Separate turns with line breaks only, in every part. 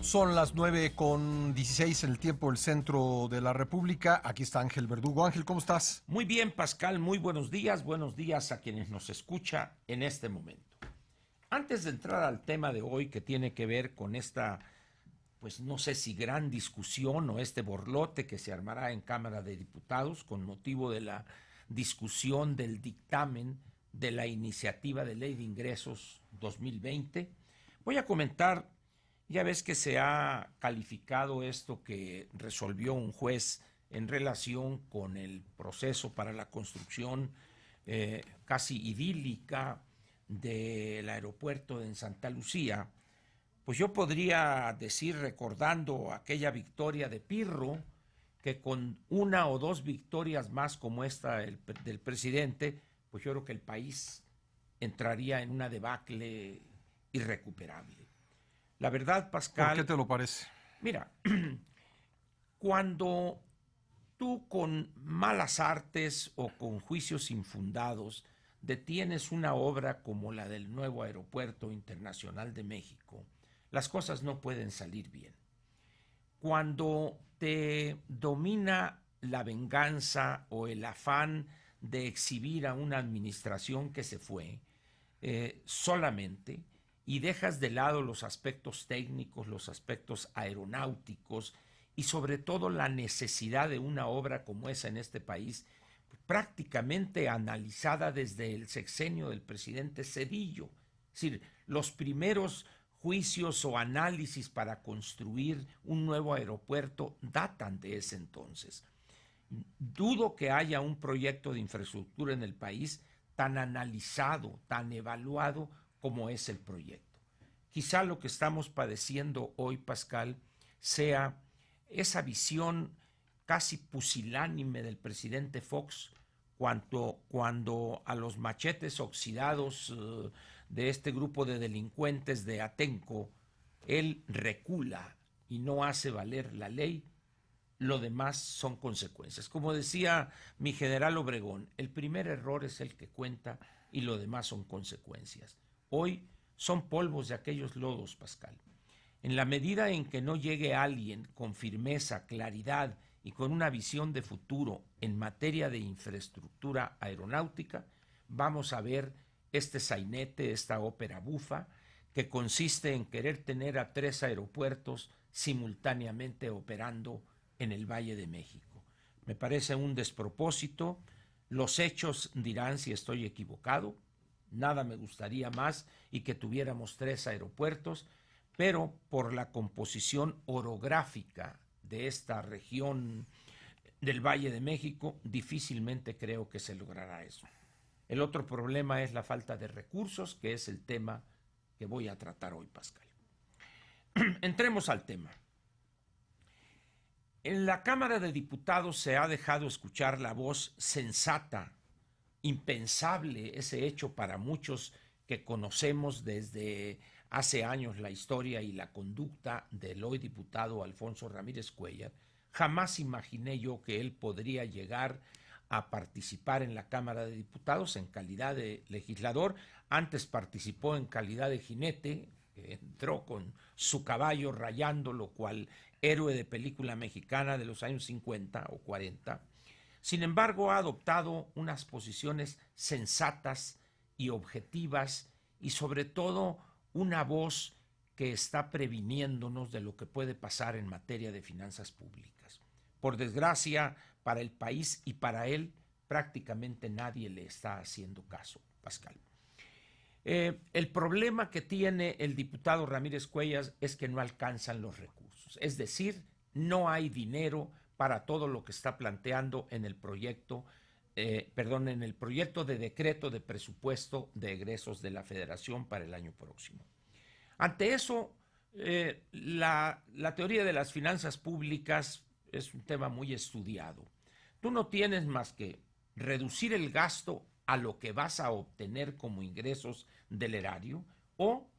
Son las 9:16 en el tiempo del centro de la República. Aquí está Ángel Verdugo. Ángel, ¿cómo estás?
Muy bien, Pascal, muy buenos días. Buenos días a quienes nos escucha en este momento. Antes de entrar al tema de hoy que tiene que ver con esta, pues no sé si gran discusión o este borlote que se armará en Cámara de Diputados con motivo de la discusión del dictamen de la iniciativa de ley de ingresos 2020, voy a comentar. Ya ves que se ha calificado esto que resolvió un juez en relación con el proceso para la construcción casi idílica del aeropuerto en Santa Lucía. Pues yo podría decir, recordando aquella victoria de Pirro, que con una o dos victorias más como esta del presidente, pues yo creo que el país entraría en una debacle irrecuperable. La verdad,
¿Por qué
Pascal,
te lo parece?
mira, cuando tú con malas artes o con juicios infundados detienes una obra como la del nuevo Aeropuerto Internacional de México, las cosas no pueden salir bien. Cuando te domina la venganza o el afán de exhibir a una administración que se fue solamente, y dejas de lado los aspectos técnicos, los aspectos aeronáuticos y sobre todo la necesidad de una obra como esa en este país, prácticamente analizada desde el sexenio del presidente Zedillo. Es decir, los primeros juicios o análisis para construir un nuevo aeropuerto datan de ese entonces. Dudo que haya un proyecto de infraestructura en el país tan analizado, tan evaluado como es el proyecto. Quizá lo que estamos padeciendo hoy, Pascal, sea esa visión casi pusilánime del presidente Fox cuando a los machetes oxidados de este grupo de delincuentes de Atenco, él recula y no hace valer la ley. Lo demás son consecuencias. Como decía mi general Obregón, el primer error es el que cuenta y lo demás son consecuencias. Hoy son polvos de aquellos lodos, Pascal. En la medida en que no llegue alguien con firmeza, claridad y con una visión de futuro en materia de infraestructura aeronáutica, vamos a ver este sainete, esta ópera bufa, que consiste en querer tener a 3 aeropuertos simultáneamente operando en el Valle de México. Me parece un despropósito. Los hechos dirán si estoy equivocado. Nada me gustaría más y que tuviéramos 3 aeropuertos, pero por la composición orográfica de esta región del Valle de México, difícilmente creo que se logrará eso. El otro problema es la falta de recursos, que es el tema que voy a tratar hoy, Pascal. Entremos al tema. En la Cámara de Diputados se ha dejado escuchar la voz sensata, impensable ese hecho para muchos que conocemos desde hace años la historia y la conducta del hoy diputado Alfonso Ramírez Cuéllar. Jamás imaginé yo que él podría llegar a participar en la Cámara de Diputados en calidad de legislador. Antes participó en calidad de jinete, entró con su caballo rayándolo cual héroe de película mexicana de los años 50 o 40. Sin embargo, ha adoptado unas posiciones sensatas y objetivas y sobre todo una voz que está previniéndonos de lo que puede pasar en materia de finanzas públicas. Por desgracia, para el país y para él, prácticamente nadie le está haciendo caso, Pascal. El problema que tiene el diputado Ramírez Cuéllar es que no alcanzan los recursos. Es decir, no hay dinero para todo lo que está planteando en el proyecto, en el proyecto de decreto de presupuesto de egresos de la Federación para el año próximo. Ante eso, la teoría de las finanzas públicas es un tema muy estudiado. Tú no tienes más que reducir el gasto a lo que vas a obtener como ingresos del erario o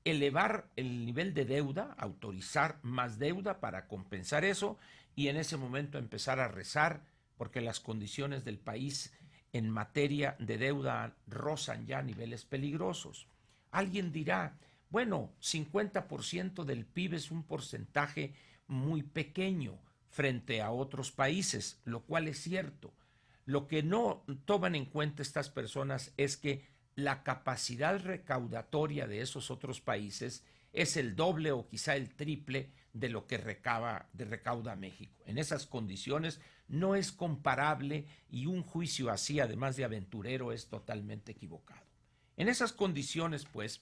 elevar el nivel de deuda, autorizar más deuda para compensar eso y en ese momento empezar a rezar porque las condiciones del país en materia de deuda rozan ya niveles peligrosos. Alguien dirá, Bueno, 50% del PIB es un porcentaje muy pequeño frente a otros países, lo cual es cierto. Lo que no toman en cuenta estas personas es que la capacidad recaudatoria de esos otros países es el doble o quizá el triple de lo que recauda México. En esas condiciones no es comparable y un juicio así, además de aventurero, es totalmente equivocado. En esas condiciones, pues,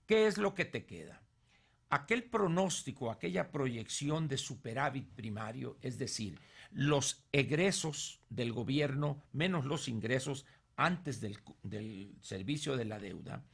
¿qué es lo que te queda? Aquel pronóstico, aquella proyección de superávit primario, es decir, los egresos del gobierno menos los ingresos antes del servicio de la deuda,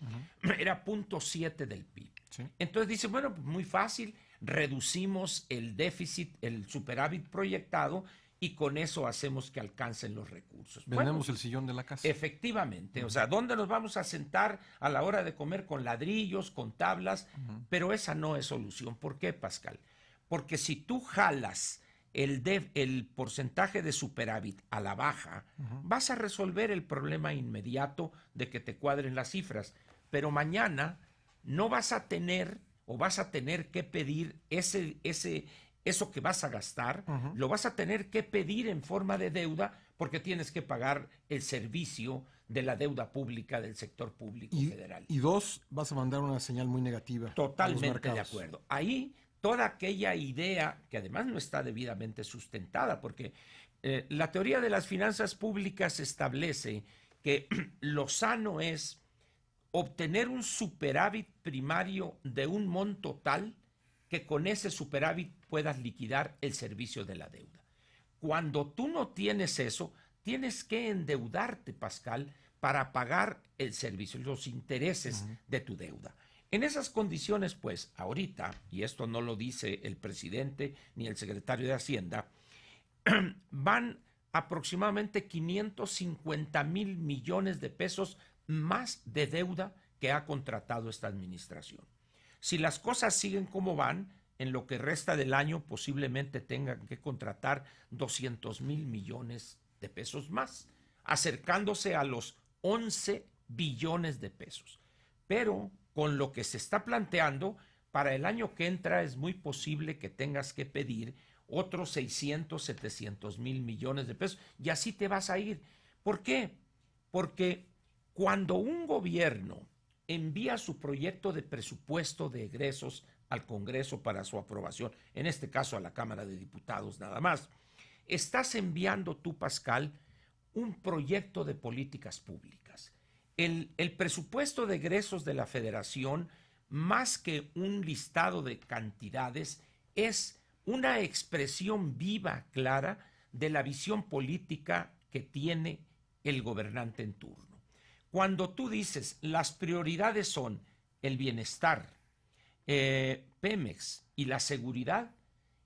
era 0.7 del PIB. Sí. Entonces dice, bueno, pues muy fácil, reducimos el déficit, el superávit proyectado y con eso hacemos que alcancen los recursos.
Vendemos el sillón de la casa.
Efectivamente, o sea, ¿dónde nos vamos a sentar a la hora de comer? Con ladrillos, con tablas, pero esa no es solución. ¿Por qué, Pascal? Porque si tú jalas el porcentaje de superávit a la baja, vas a resolver el problema inmediato de que te cuadren las cifras, pero mañana no vas a tener o vas a tener que pedir eso que vas a gastar, lo vas a tener que pedir en forma de deuda porque tienes que pagar el servicio de la deuda pública del sector público federal.
Y dos, vas a mandar una señal muy negativa.
Totalmente de acuerdo. Ahí toda aquella idea, que además no está debidamente sustentada, porque la teoría de las finanzas públicas establece que lo sano es obtener un superávit primario de un monto tal que con ese superávit puedas liquidar el servicio de la deuda. Cuando tú no tienes eso, tienes que endeudarte, Pascal, para pagar el servicio, los intereses de tu deuda. En esas condiciones, pues, ahorita, y esto no lo dice el presidente ni el secretario de Hacienda, van aproximadamente 550,000 millones de pesos más de deuda que ha contratado esta administración. Si las cosas siguen como van, en lo que resta del año posiblemente tengan que contratar 200,000 millones de pesos más, acercándose a los 11 billones de pesos. Pero con lo que se está planteando, para el año que entra es muy posible que tengas que pedir otros 600, 700,000 millones de pesos y así te vas a ir. ¿Por qué? Porque cuando un gobierno envía su proyecto de presupuesto de egresos al Congreso para su aprobación, en este caso a la Cámara de Diputados nada más, estás enviando tú, Pascal, un proyecto de políticas públicas. El presupuesto de egresos de la Federación, más que un listado de cantidades, es una expresión viva, clara, de la visión política que tiene el gobernante en turno. Cuando tú dices las prioridades son el bienestar, Pemex y la seguridad,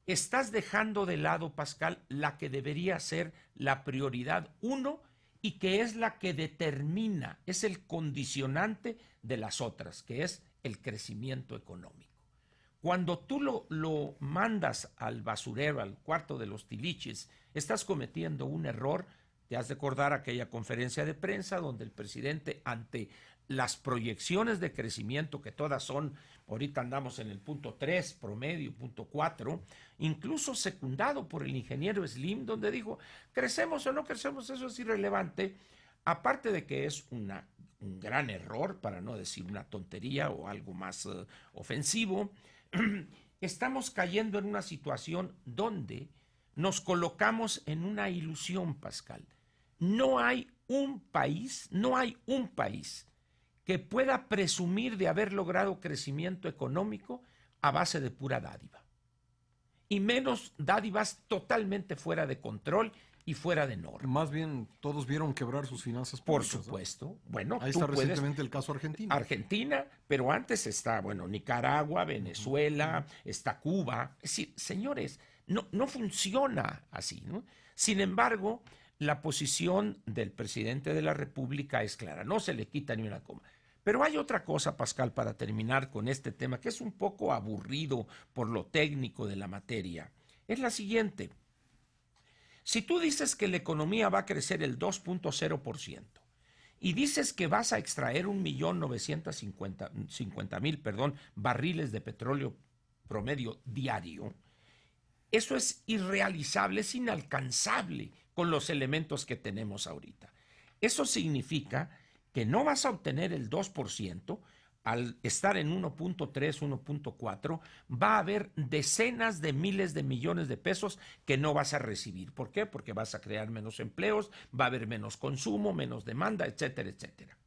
estás dejando de lado, Pascal, la que debería ser la prioridad 1 y que es la que determina, es el condicionante de las otras, que es el crecimiento económico. Cuando tú lo mandas al basurero, al cuarto de los tiliches, estás cometiendo un error. Te has de acordar aquella conferencia de prensa donde el presidente, ante las proyecciones de crecimiento, que todas son, ahorita andamos en el 0.3 promedio, 0.4, incluso secundado por el ingeniero Slim, donde dijo, crecemos o no crecemos, eso es irrelevante, aparte de que es un gran error, para no decir una tontería o algo más ofensivo, estamos cayendo en una situación donde nos colocamos en una ilusión, Pascal. No hay un país que pueda presumir de haber logrado crecimiento económico a base de pura dádiva. Y menos dádivas totalmente fuera de control y fuera de norma.
Más bien, todos vieron quebrar sus finanzas públicas.
Por supuesto. ¿No? Bueno,
ahí está recientemente el caso Argentina.
Argentina, pero antes está, Nicaragua, Venezuela, está Cuba. Es decir, señores, no funciona así, ¿no? Sin embargo, la posición del presidente de la República es clara, no se le quita ni una coma. Pero hay otra cosa, Pascal, para terminar con este tema, que es un poco aburrido por lo técnico de la materia. Es la siguiente. Si tú dices que la economía va a crecer el 2.0% y dices que vas a extraer 1.950.000, barriles de petróleo promedio diario, eso es irrealizable, es inalcanzable con los elementos que tenemos ahorita. Eso significa que no vas a obtener el 2%, al estar en 1.3, 1.4, va a haber decenas de miles de millones de pesos que no vas a recibir. ¿Por qué? Porque vas a crear menos empleos, va a haber menos consumo, menos demanda, etcétera, etcétera.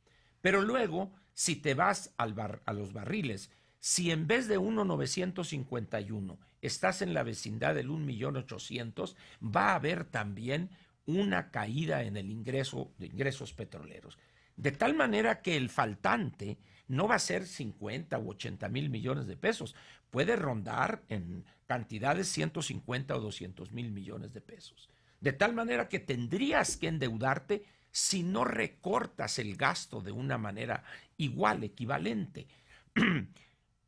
Pero luego, si te vas a los barriles, si en vez de 1.951 estás en la vecindad del 1.800.000, va a haber también una caída en el ingreso de ingresos petroleros. De tal manera que el faltante no va a ser 50 u 80 mil millones de pesos, puede rondar en cantidades 150 o 200 mil millones de pesos. De tal manera que tendrías que endeudarte si no recortas el gasto de una manera igual, equivalente.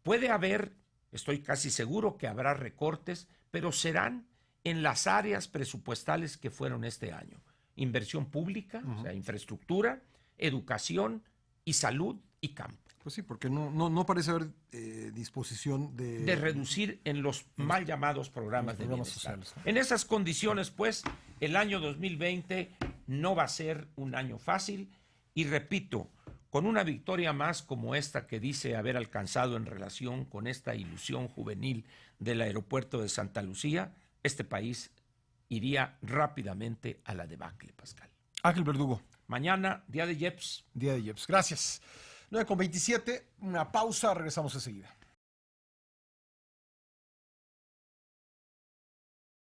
Puede haber, estoy casi seguro que habrá recortes, pero serán en las áreas presupuestales que fueron este año. Inversión pública, o sea, infraestructura, educación y salud y campo.
Pues sí, porque no parece haber disposición
de reducir en los mal llamados programas de bienestar
sociales, ¿no?
En esas condiciones, pues, el año 2020 no va a ser un año fácil y repito, con una victoria más como esta que dice haber alcanzado en relación con esta ilusión juvenil del aeropuerto de Santa Lucía, este país iría rápidamente a la debacle, Pascal.
Ángel Verdugo.
Mañana, día de IEPS.
Día de IEPS. Gracias. 9:27, una pausa, regresamos enseguida.